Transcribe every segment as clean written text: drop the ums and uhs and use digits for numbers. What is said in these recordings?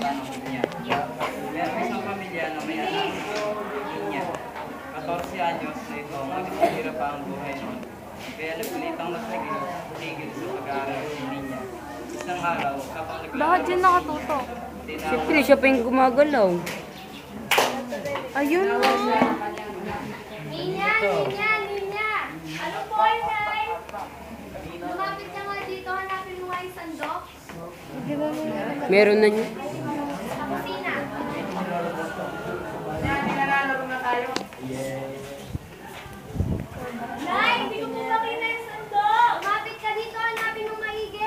anak niya. Meron isang pamilya na may anak niya. 14 anyos na ito, maghihirap pa ang buhay noon. Kaya nagpilitang mas tigil sa pag-aaral si Ninya. Isang araw, kapag Bakit yun nakatutok? Siyempre, siya pa yung gumagalaw. Ayun mo. Ninya! Ninya! Ninya! Ano po yun, Nay? Lumapit ka nga dito, hanapin mo nga yung sandok. Meron na niya. Sa kusina. Nay, hindi ko po makita yung sandok. Lumapit ka dito, hanapin mo maigi.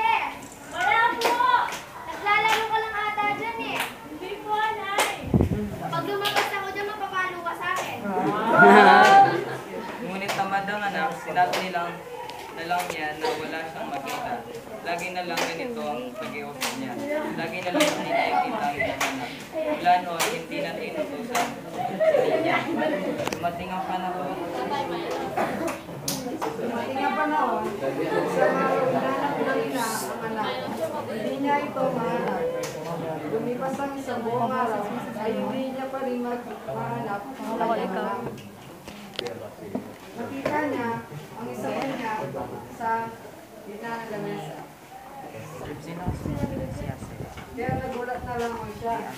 Wala po. Naglalaro ka lang ata dyan eh. Hindi po, Nay. Pag lumabas ako dyan, mapapalo ka sa akin. Ngunit tamad ang anak, sinabi na lang niya na wala siyang makita. Lagi na lang ganito ang pag-iusap niya. Lagi na lang hindi nakikita ang iyong anak. Mula noon, hindi na inutusan niya. Dumating ang panahon. Dumating ang panahon, sa hinahanap ng ina ang anak. Hindi niya ito mahanap. Lumipas ang isang buong araw, ay hindi niya pa rin mahanap ang kanyang anak. Nakita niya ang isang kanya sa gitna ng lamesa. Kaya nagulat na lamang siya.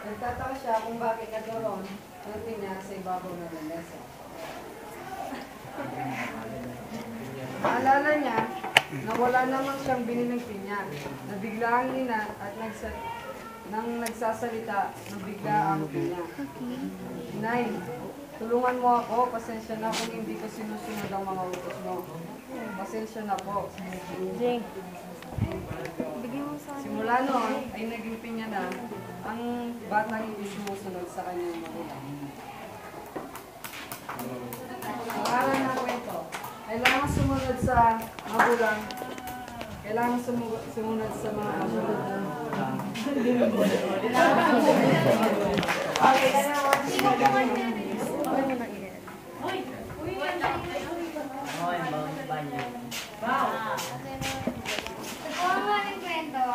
Nagtataka siya kung bakit nagkaroon ng pinya sa ibabaw ng lamesa. Naalala niya na wala namang siyang biniling pinya. Nabigla ang ina at nang nagsasalita, nabigla ang pinya. Inay, tulungan mo ako, pasensya na kung hindi ko sinusunod ang mga utos mo. Pasensya na po. Simula noon ay naging pinya na ang batang hindi sumusunod sa kanyang magulang. Ang aral ng kwento, kailangan sumunod sa magulang, kailangan sumunod sa mga magulang. Ano nga ng kwento?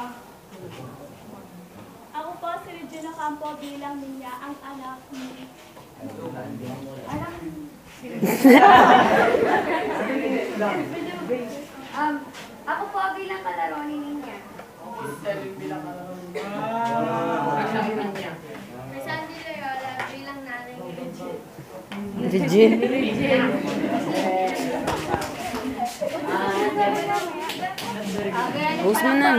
Ako po si Regina Campo bilang niya ang anak ni... Ako po bilang kalaro ni Ninya. Miss Andy Loyola bilang nanay ni Regine. Regine. Post mo na.